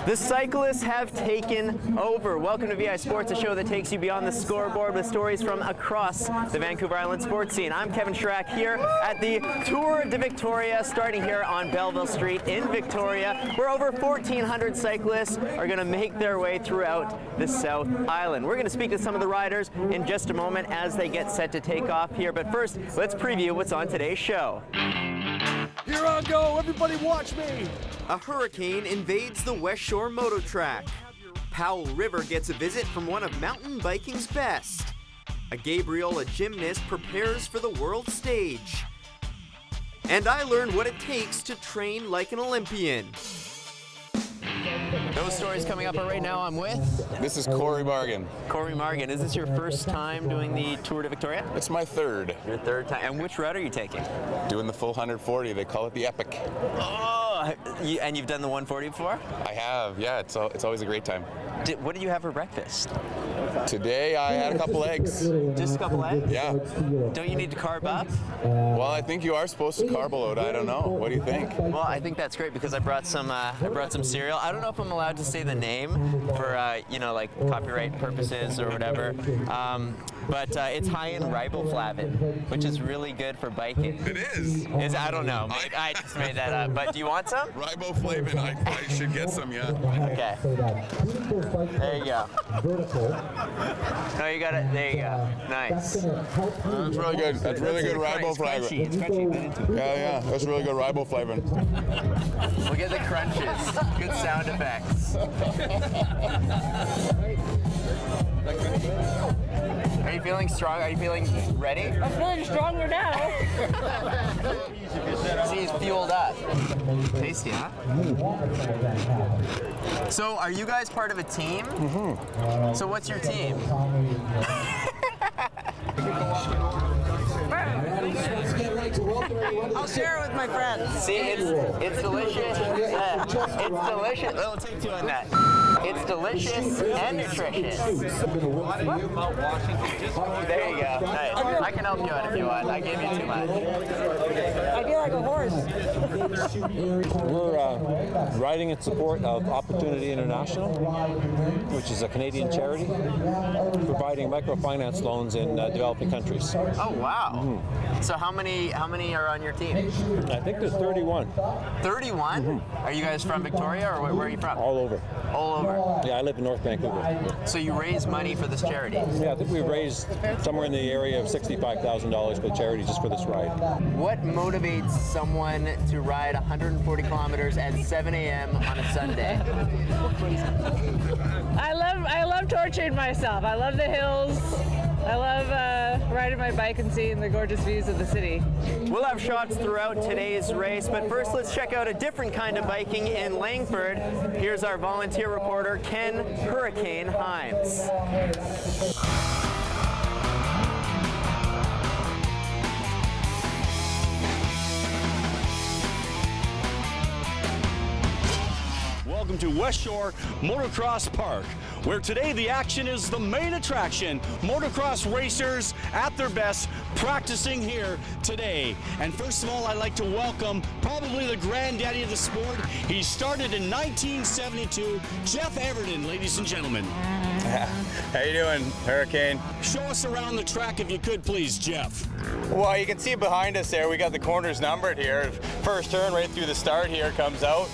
The cyclists have taken over. Welcome to VI Sports, a show that takes you beyond the scoreboard with stories from across the Vancouver Island sports scene. I'm Kevin Schrack here at the Tour de Victoria, starting here on Belleville Street in Victoria, where over 1,400 cyclists are going to make their way throughout the South Island. We're going to speak to some of the riders in just a moment as they get set to take off here. But first, let's preview what's on today's show. Here I go, everybody watch me! A hurricane invades the Westshore Moto track. Powell River gets a visit from one of mountain biking's best. A Gabriola gymnast prepares for the world stage. And I learned what it takes to train like an Olympian. Those stories coming up right now. I'm with... This is Corey Margan. Corey Margan. Is this your first time doing the Tour de Victoria? It's my third. Your third time. And which route are you taking? Doing the full 140. They call it the Epic. Oh, and you've done the 140 before? I have, yeah. It's always a great time. What did you have for breakfast? Today I had a couple eggs. Just a couple eggs? Yeah. Don't you need to carb up? Well, I think you are supposed to carb load. I don't know. What do you think? Well, I think that's great because I brought some cereal. I don't know if I'm allowed to say the name for you know, like copyright purposes or whatever. But it's high in riboflavin, which is really good for biking. It is. I don't know. I just made that up. But do you want some? Riboflavin. I should get some, yeah. Okay. There you go. No, you got it. There you go. Nice. That's really good. That's really good riboflavin. It's crunchy. Yeah. That's really good riboflavin. Look at the crunches. Good sound effects. Are you feeling strong? Are you feeling ready? I'm feeling stronger now. See, he's fueled up. Tasty, huh? So, are you guys part of a team? Mm-hmm. So, what's your team? I'll share it with my friends. See, it's delicious. It's delicious. It'll take two on that. It's delicious and nutritious. There you go. Nice. I can help you out if you want. I gave you too much. I feel like a horse. We're riding in support of Opportunity International, which is a Canadian charity providing microfinance loans in developing countries. Oh wow! Mm-hmm. So how many are on your team? I think there's 31. 31? Mm-hmm. Are you guys from Victoria or where are you from? All over. All over. Yeah, I live in North Vancouver. So you raise money for this charity? Yeah, I think we've raised somewhere in the area of $65,000 for the charity just for this ride. What motivates someone to ride 140 kilometers at 7 a.m. on a Sunday? I love torturing myself. I love the hills. I love riding my bike and seeing the gorgeous views of the city. We'll have shots throughout today's race, but first let's check out a different kind of biking in Langford. Here's our volunteer reporter, Ken Hurricane Himes. Welcome to Westshore Motocross Park, where today the action is the main attraction. Motocross racers at their best practicing here today. And first of all, I'd like to welcome probably the granddaddy of the sport. He started in 1972, Jeff Everton, ladies and gentlemen. How you doing, Hurricane? Show us around the track if you could, please, Jeff. Well, you can see behind us there, we got the corners numbered here. First turn right through the start here comes out.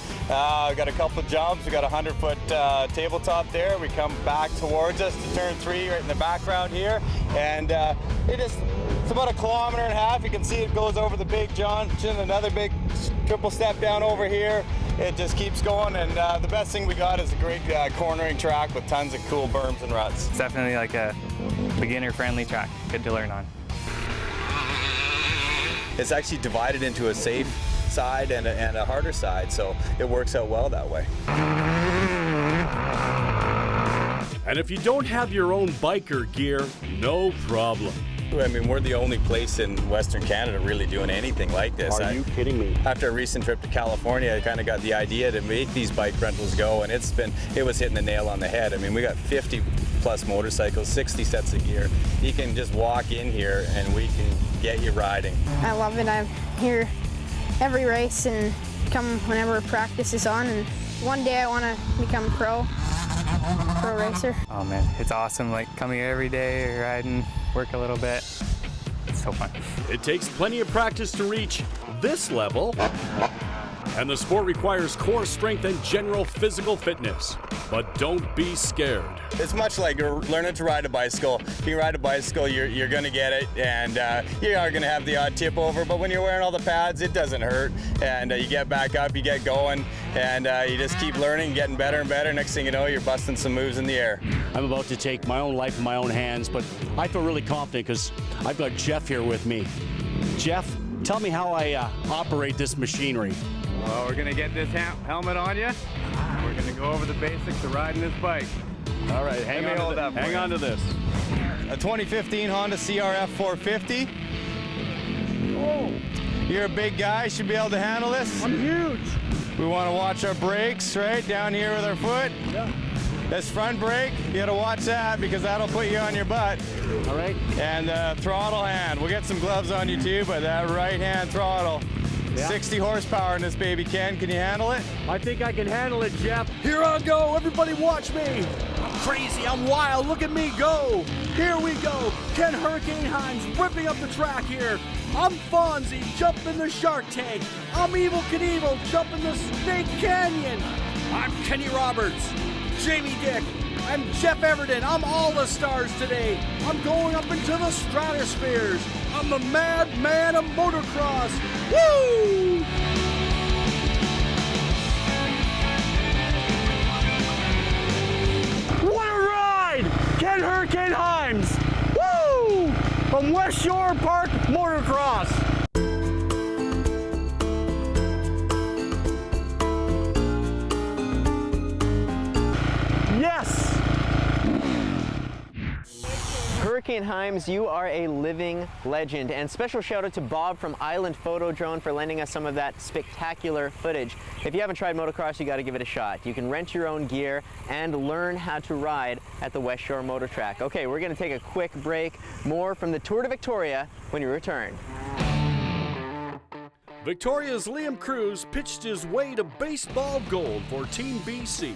We got a couple of jumps. We got a 100-foot tabletop there. We come back towards us to turn 3 right in the background here. And it's about 1.5 kilometers. You can see it goes over the big junction, another big triple step down over here. It just keeps going, and the best thing we got is a great cornering track with tons of cool berms and ruts. It's definitely like a beginner-friendly track, good to learn on. It's actually divided into a safe side and a harder side, so it works out well that way. And if you don't have your own biker gear, no problem. I mean, we're the only place in Western Canada really doing anything like this. Are you kidding me? After a recent trip to California, I kind of got the idea to make these bike rentals go, and it was hitting the nail on the head. I mean, we got 50 plus motorcycles, 60 sets of gear. You can just walk in here and we can get you riding. I love it. I'm here every race and come whenever practice is on, and one day I want to become a pro racer. Oh man, it's awesome. Like coming here every day, riding, work a little bit. It's so fun. It takes plenty of practice to reach this level, and the sport requires core strength and general physical fitness. But don't be scared. It's much like learning to ride a bicycle. If you ride a bicycle, you're going to get it, and you are going to have the odd tip over, but when you're wearing all the pads, it doesn't hurt, and you get back up, you get going, and you just keep learning, getting better and better. Next thing you know, you're busting some moves in the air. I'm about to take my own life in my own hands, but I feel really confident because I've got Jeff here with me. Jeff, tell me how I operate this machinery. Well, we're gonna get this helmet on you. We're gonna go over the basics of riding this bike. All right, hang on to this. A 2015 Honda CRF 450. Oh, You're a big guy, should be able to handle this. I'm huge. We want to watch our brakes right down here with our foot. Yeah. This front brake, you gotta watch that because that'll put you on your butt. All right. And throttle hand. We'll get some gloves on you too, but that right hand throttle. Yeah. 60 horsepower in this baby, Ken. Can you handle it? I think I can handle it, Jeff. Here I go, everybody watch me. I'm crazy, I'm wild, look at me go. Here we go, Ken Hurricane Hines ripping up the track here. I'm Fonzie, jumping the Shark Tank. I'm Evel Knievel, jumping the Snake Canyon. I'm Kenny Roberts, Jamie Dick. I'm Jeff Everton, I'm all the stars today. I'm going up into the stratospheres. I'm the madman of motocross. Woo! What a ride! Ken Hurricane Himes! Woo! From Westshore Park Motocross. Yes! Hurricane Himes, you are a living legend, and special shout out to Bob from Island Photo Drone for lending us some of that spectacular footage. If you haven't tried motocross, you got to give it a shot. You can rent your own gear and learn how to ride at the Westshore Motor Track. Okay, we're going to take a quick break. More from the Tour de Victoria when you return. Victoria's Liam Cruz pitched his way to baseball gold for Team BC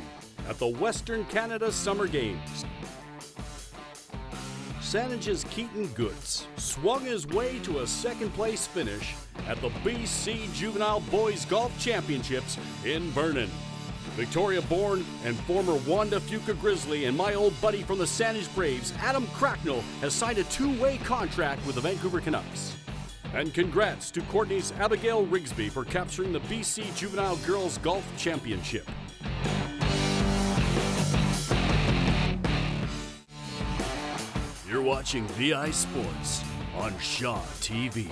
at the Western Canada Summer Games. Saanage's Keaton Goods swung his way to a second-place finish at the BC Juvenile Boys Golf Championships in Vernon. Victoria-born and former Wanda Fuca Grizzly and my old buddy from the Saanage Braves, Adam Cracknell, has signed a two-way contract with the Vancouver Canucks. And congrats to Courtney's Abigail Rigsby for capturing the BC Juvenile Girls Golf Championship. You're watching VI Sports on Shaw TV.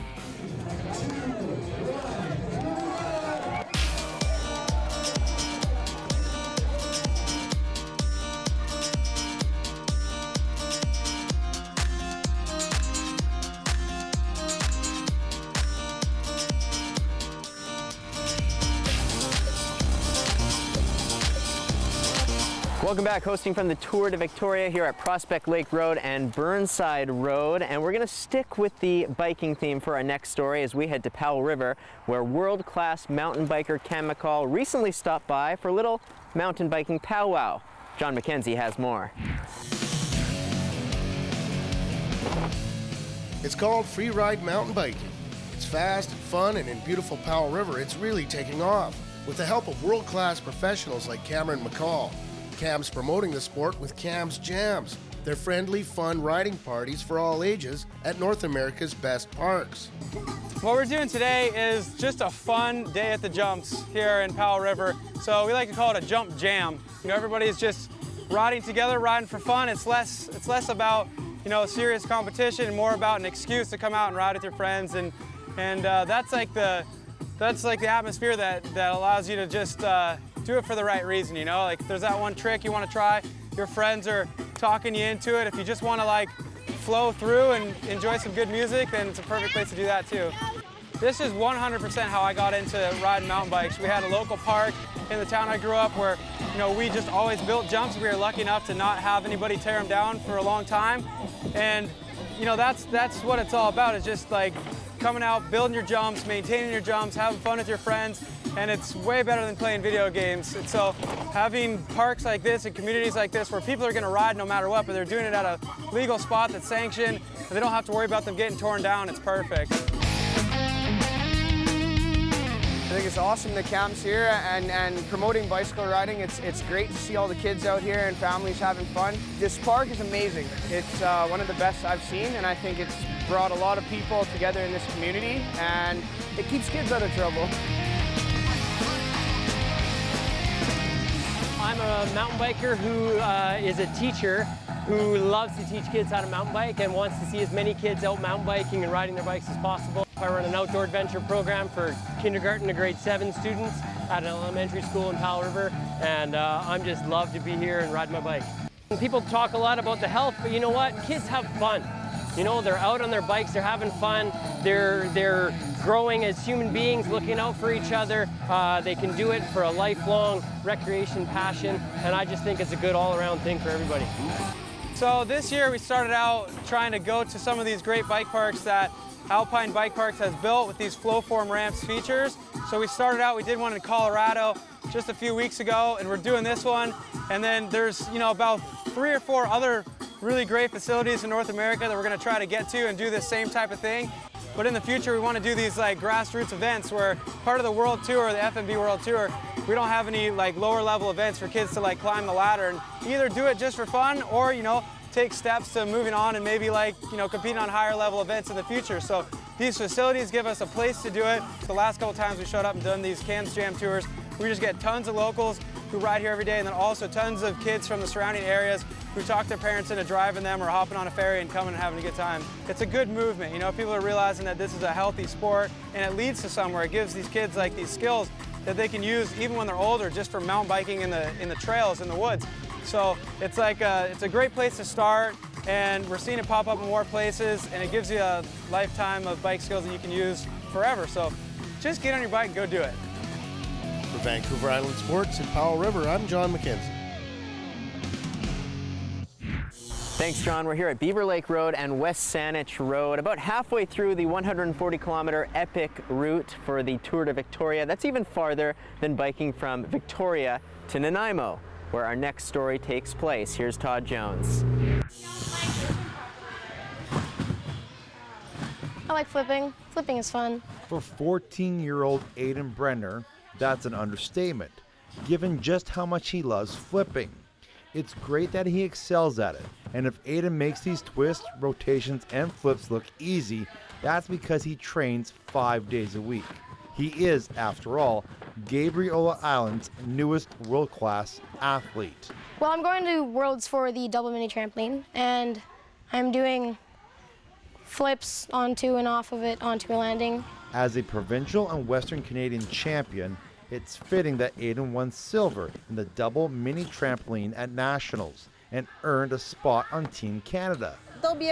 Welcome back, hosting from the Tour de Victoria here at Prospect Lake Road and Burnside Road. And we're going to stick with the biking theme for our next story as we head to Powell River, where world-class mountain biker Cam McCall recently stopped by for a little mountain biking powwow. John McKenzie has more. It's called Freeride mountain biking. It's fast and fun, and in beautiful Powell River, it's really taking off. With the help of world-class professionals like Cameron McCall, Cam's promoting the sport with Cam's Jams. They're friendly, fun riding parties for all ages at North America's best parks. What we're doing today is just a fun day at the jumps here in Powell River. So we like to call it a jump jam. You know, everybody's just riding together, riding for fun. It's less about, you know, serious competition and more about an excuse to come out and ride with your friends. And that's like the atmosphere that allows you to just do it for the right reason, you know? Like if there's that one trick you want to try, your friends are talking you into it. If you just want to like flow through and enjoy some good music, then it's a perfect place to do that too. This is 100% how I got into riding mountain bikes. We had a local park in the town I grew up where, you know, we just always built jumps. We were lucky enough to not have anybody tear them down for a long time. And, you know, that's what it's all about. It's just like coming out, building your jumps, maintaining your jumps, having fun with your friends. And it's way better than playing video games. And so having parks like this and communities like this where people are gonna ride no matter what, but they're doing it at a legal spot that's sanctioned, and they don't have to worry about them getting torn down, it's perfect. I think it's awesome that Cam's here and promoting bicycle riding. It's great to see all the kids out here and families having fun. This park is amazing. It's one of the best I've seen, and I think it's brought a lot of people together in this community, and it keeps kids out of trouble. I'm a mountain biker who is a teacher who loves to teach kids how to mountain bike and wants to see as many kids out mountain biking and riding their bikes as possible. I run an outdoor adventure program for kindergarten to grade 7 students at an elementary school in Powell River, and I'm just love to be here and ride my bike. People talk a lot about the health, but you know what? Kids have fun. You know, they're out on their bikes, they're having fun, they're growing as human beings, looking out for each other. They can do it for a lifelong recreation passion, and I just think it's a good all-around thing for everybody. So this year we started out trying to go to some of these great bike parks that Alpine Bike Parks has built with these flow form ramps features. So we started out, we did one in Colorado just a few weeks ago, and we're doing this one. And then there's, you know, about 3 or 4 other really great facilities in North America that we're going to try to get to and do this same type of thing. But in the future, we want to do these like grassroots events where part of the World Tour, the FMB World Tour, we don't have any like lower level events for kids to like climb the ladder and either do it just for fun or, you know, take steps to moving on and maybe like, you know, competing on higher level events in the future. So these facilities give us a place to do it. The last couple times we showed up and done these Cans Jam tours, we just get tons of locals who ride here every day, and then also tons of kids from the surrounding areas who talk their parents into driving them or hopping on a ferry and coming and having a good time. It's a good movement. You know, people are realizing that this is a healthy sport and it leads to somewhere. It gives these kids like these skills that they can use even when they're older, just for mountain biking in the trails, in the woods. So it's like it's a great place to start, and we're seeing it pop up in more places, and it gives you a lifetime of bike skills that you can use forever. So just get on your bike and go do it. For Vancouver Island Sports in Powell River, I'm John McKenzie. Thanks, John. We're here at Beaver Lake Road and West Saanich Road, about halfway through the 140-kilometer epic route for the Tour de Victoria. That's even farther than biking from Victoria to Nanaimo, where our next story takes place. Here's Todd Jones. I like flipping. Flipping is fun. For 14-year-old Aiden Brenner, that's an understatement, given just how much he loves flipping. It's great that he excels at it, and if Aiden makes these twists, rotations, and flips look easy, that's because he trains 5 days a week. He is, after all, Gabriola Island's newest world-class athlete. Well, I'm going to Worlds for the double mini trampoline, and I'm doing flips onto and off of it onto a landing. As a provincial and Western Canadian champion, it's fitting that Aiden won silver in the double mini trampoline at Nationals and earned a spot on Team Canada. There'll be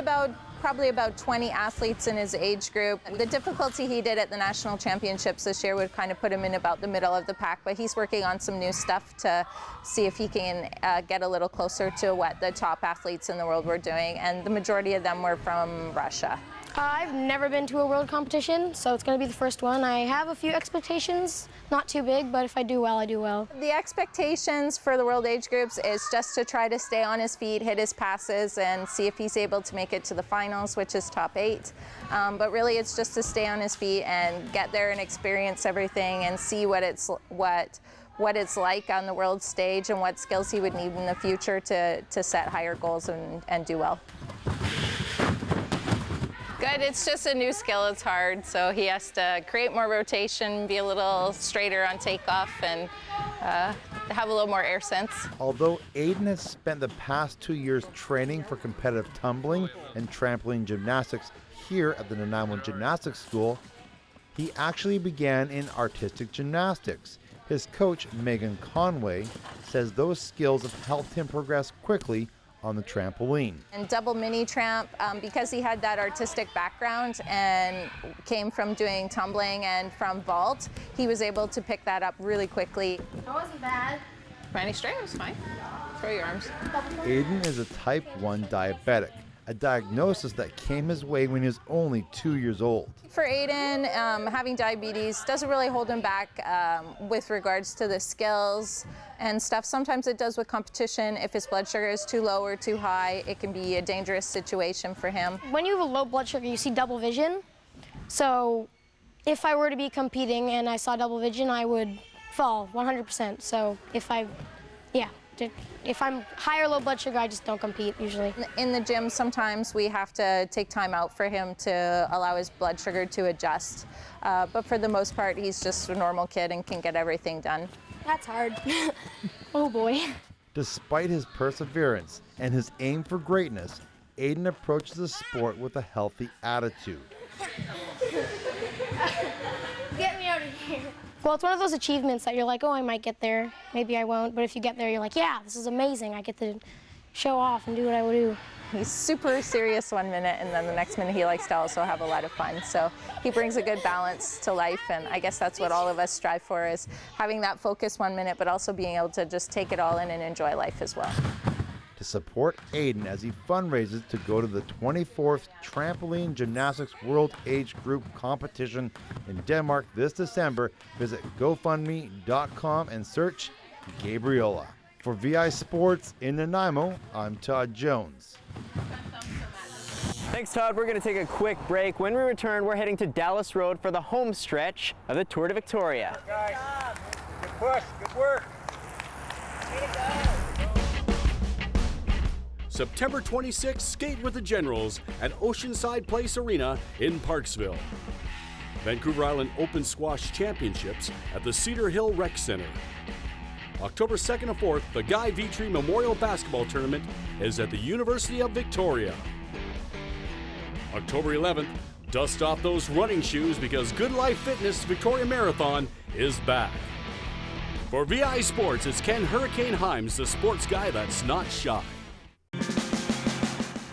probably about 20 athletes in his age group. The difficulty he did at the national championships this year would kind of put him in about the middle of the pack, but he's working on some new stuff to see if he can get a little closer to what the top athletes in the world were doing, and the majority of them were from Russia. I've never been to a world competition, so it's going to be the first one. I have a few expectations, not too big, but if I do well, I do well. The expectations for the world age groups is just to try to stay on his feet, hit his passes, and see if he's able to make it to the finals, which is top 8. But really, it's just to stay on his feet and get there and experience everything and see what it's like on the world stage and what skills he would need in the future to set higher goals and do well. Good, it's just a new skill, it's hard, so he has to create more rotation, be a little straighter on takeoff, and have a little more air sense. Although Aiden has spent the past 2 years training for competitive tumbling and trampoline gymnastics here at the Nanaimo Gymnastics School, he actually began in artistic gymnastics. His coach, Megan Conway, says those skills have helped him progress quickly on the trampoline. And double mini tramp, because he had that artistic background and came from doing tumbling and from vault, he was able to pick that up really quickly. That wasn't bad. Running straight was fine. Throw your arms. Aiden is a type 1 diabetic, a diagnosis that came his way when he was only 2 years old. For Aiden, having diabetes doesn't really hold him back with regards to the skills and stuff. Sometimes it does with competition. If his blood sugar is too low or too high, it can be a dangerous situation for him. When you have a low blood sugar, you see double vision. So if I were to be competing and I saw double vision, I would fall 100%. So if I'm high or low blood sugar, I just don't compete usually. In the gym, sometimes we have to take time out for him to allow his blood sugar to adjust. But for the most part, he's just a normal kid and can get everything done. That's hard. Oh boy. Despite his perseverance and his aim for greatness, Aiden approaches the sport with a healthy attitude. Get me out of here. Well, it's one of those achievements that you're like, oh, I might get there, maybe I won't. But if you get there, you're like, yeah, this is amazing. I get to show off and do what I would do. He's super serious 1 minute, and then the next minute he likes to also have a lot of fun. So he brings a good balance to life, and I guess that's what all of us strive for, is having that focus 1 minute, but also being able to just take it all in and enjoy life as well. To support Aiden as he fundraises to go to the 24th Trampoline Gymnastics World Age Group Competition in Denmark this December, visit GoFundMe.com and search Gabriella. For VI Sports in Nanaimo, I'm Todd Jones. Thanks, Todd. We're going to take a quick break. When we return, we're heading to Dallas Road for the home stretch of the Tour de Victoria. Good push, good work. September 26th, skate with the Generals at Oceanside Place Arena in Parksville. Vancouver Island Open Squash Championships at the Cedar Hill Rec Center. October 2nd and 4th, the Guy Vitry Memorial Basketball Tournament is at the University of Victoria. October 11th, dust off those running shoes because Good Life Fitness Victoria Marathon is back. For VI Sports, it's Ken Hurricane Himes, the sports guy that's not shy.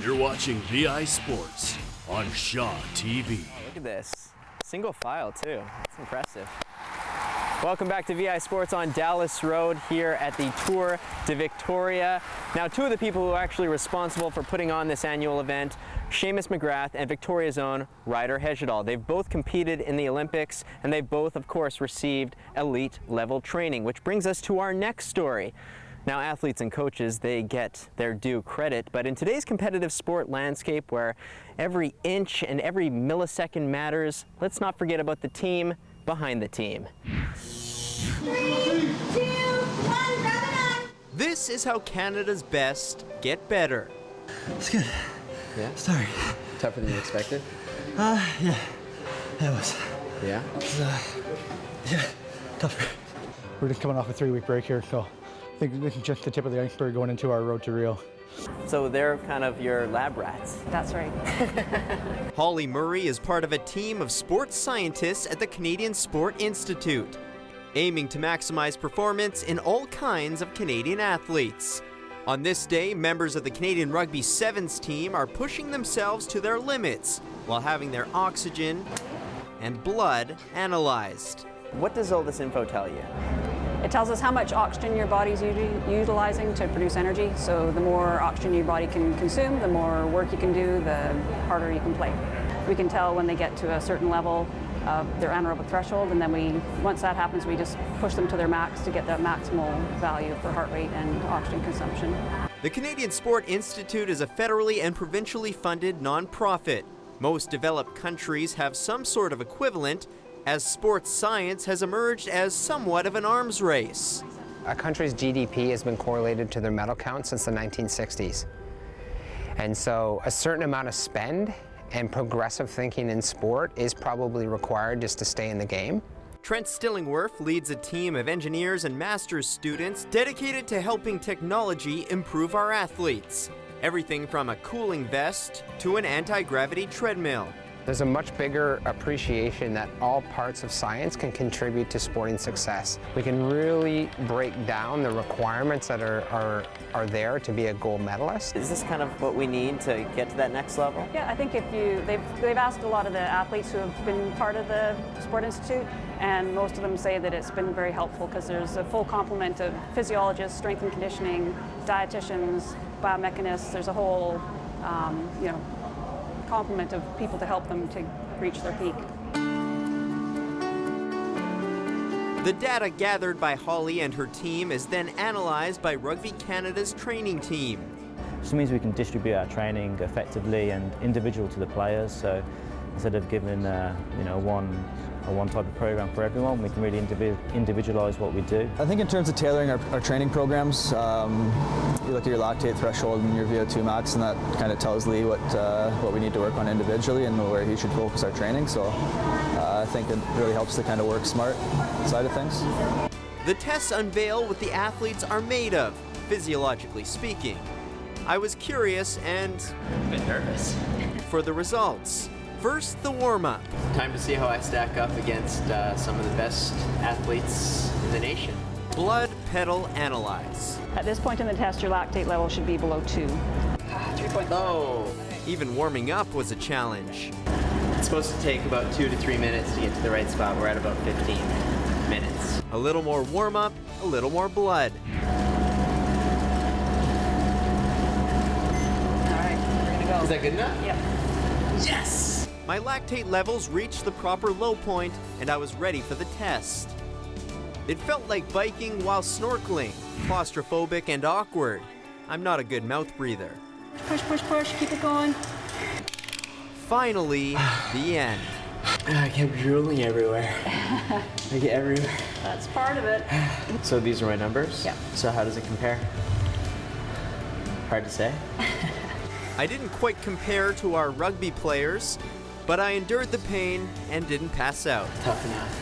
You're watching VI Sports on Shaw TV. Oh, look at this. Single file, too. That's impressive. Welcome back to VI Sports on Dallas Road here at the Tour de Victoria. Now, two of the people who are actually responsible for putting on this annual event, Seamus McGrath and Victoria's own Ryder Hejjedal. They've both competed in the Olympics, and they've both, of course, received elite-level training, which brings us to our next story. Now, athletes and coaches, they get their due credit, but in today's competitive sport landscape where every inch and every millisecond matters, let's not forget about the team behind the team. 3, 2, 1, grab it on. This is how Canada's best get better. It's good. Yeah? Sorry. Tougher than you expected? Yeah. It was. Yeah? Yeah, tougher. We're just coming off a 3-week break here, so I think this is just the tip of the iceberg going into our road to Rio. So they're kind of your lab rats. That's right. Holly Murray is part of a team of sports scientists at the Canadian Sport Institute, aiming to maximize performance in all kinds of Canadian athletes. On this day, members of the Canadian Rugby Sevens team are pushing themselves to their limits while having their oxygen and blood analyzed. What does all this info tell you? It tells us how much oxygen your body's utilizing to produce energy. So the more oxygen your body can consume, the more work you can do, the harder you can play. We can tell when they get to a certain level of their anaerobic threshold, and then once that happens, we just push them to their max to get that maximal value for heart rate and oxygen consumption. The Canadian Sport Institute is a federally and provincially funded nonprofit. Most developed countries have some sort of equivalent, as sports science has emerged as somewhat of an arms race. A country's GDP has been correlated to their medal count since the 1960s. And so a certain amount of spend and progressive thinking in sport is probably required just to stay in the game. Trent Stillingworth leads a team of engineers and master's students dedicated to helping technology improve our athletes. Everything from a cooling vest to an anti-gravity treadmill. There's a much bigger appreciation that all parts of science can contribute to sporting success. We can really break down the requirements that are there to be a gold medalist. Is this kind of what we need to get to that next level? Yeah, I think they've asked a lot of the athletes who have been part of the Sport Institute, and most of them say that it's been very helpful because there's a full complement of physiologists, strength and conditioning, dietitians, biomechanists. There's a whole, complement of people to help them to reach their peak. The data gathered by Holly and her team is then analyzed by Rugby Canada's training team. Which means we can distribute our training effectively and individual to the players. So instead of giving one type of program for everyone, we can really individualize what we do. I think in terms of tailoring our training programs, you look at your lactate threshold and your VO2 max, and that kind of tells Lee what we need to work on individually and where he should focus our training. So I think it really helps to kind of work smart side of things. The tests unveil what the athletes are made of, physiologically speaking. I was curious and a bit nervous for the results. First, the warm-up. Time to see how I stack up against some of the best athletes in the nation. Blood pedal analyze. At this point in the test, your lactate level should be below 2. 3.0. Even warming up was a challenge. It's supposed to take about 2 to 3 minutes to get to the right spot. We're at about 15 minutes. A little more warm-up, a little more blood. All right, we're gonna go. Is that good enough? Yep. Yes! My lactate levels reached the proper low point, and I was ready for the test. It felt like biking while snorkeling, claustrophobic and awkward. I'm not a good mouth breather. Push, push, push, keep it going. Finally, the end. I kept drooling everywhere. I get everywhere. That's part of it. So these are my numbers? Yeah. So how does it compare? Hard to say. I didn't quite compare to our rugby players, but I endured the pain and didn't pass out. Tough enough.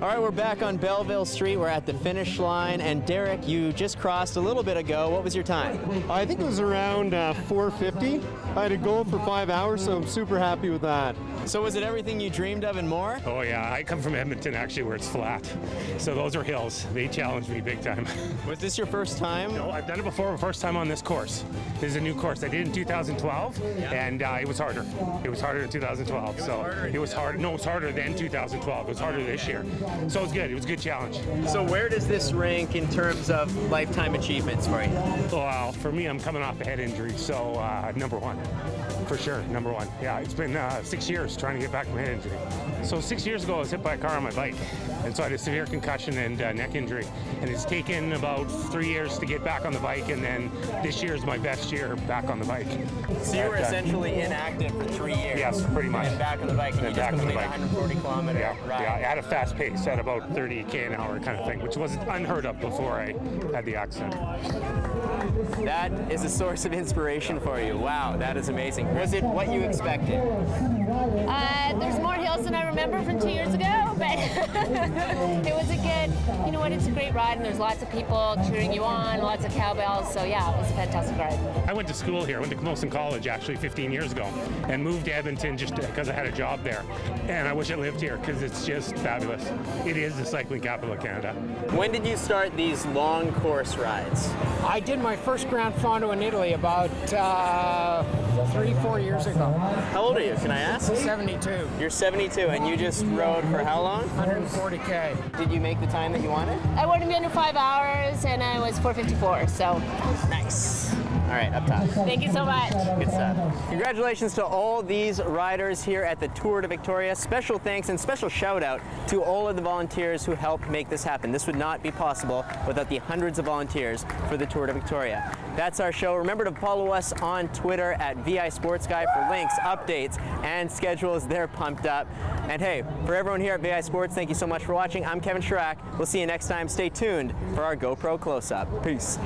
All right, we're back on Belleville Street. We're at the finish line, and Derek, you just crossed a little bit ago. What was your time? I think it was around 4:50. I had a goal for 5 hours, so I'm super happy with that. So was it everything you dreamed of and more? Oh yeah, I come from Edmonton actually where it's flat. So those are hills. They challenged me big time. Was this your first time? No, I've done it before, first time on this course. This is a new course. I did it in 2012 and it was harder. It was harder in 2012. It was harder. No, it was harder than 2012. It was harder this year. So it was good. It was a good challenge. So where does this rank in terms of lifetime achievements for you? Well, for me, I'm coming off a head injury, so number one. For sure, number one. Yeah, it's been 6 years trying to get back from head injury. So 6 years ago, I was hit by a car on my bike. And so I had a severe concussion and neck injury. And it's taken about 3 years to get back on the bike. And then this year is my best year back on the bike. So you were essentially inactive for 3 years. Yes, pretty much. And back on the bike, and you just completed a 140-kilometer ride. Yeah, at a fast pace, at about 30K an hour kind of thing, which was unheard of before I had the accident. That is a source of inspiration for you. Wow, that is amazing. Was it what you expected? There's more hills than I remember from 2 years ago, but it was a good, you know what, it's a great ride, and there's lots of people cheering you on, lots of cowbells, so yeah, it was a fantastic ride. I went to school here, I went to Camosun College actually 15 years ago, and moved to Edmonton just because I had a job there. And I wish I lived here because it's just fabulous. It is the cycling capital of Canada. When did you start these long course rides? I did my first Grand Fondo in Italy about 3-4 years ago. How old are you, can I ask? 72. You're 72, and you just rode for how long? 140K. Did you make the time that you wanted? I wanted to be under 5 hours, and I was 4:54, so. Nice. All right, up top. Thank you so much. Good stuff. Congratulations to all these riders here at the Tour de Victoria. Special thanks and special shout out to all of the volunteers who helped make this happen. This would not be possible without the hundreds of volunteers for the Tour de Victoria. That's our show. Remember to follow us on Twitter at VI Sports Guy for links, updates, and schedules. They're pumped up. And hey, for everyone here at VI Sports, thank you so much for watching. I'm Kevin Schrack. We'll see you next time. Stay tuned for our GoPro close-up. Peace.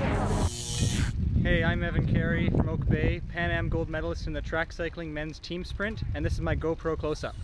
Hey, I'm Evan Carey from Oak Bay, Pan Am gold medalist in the track cycling men's team sprint, and this is my GoPro close-up.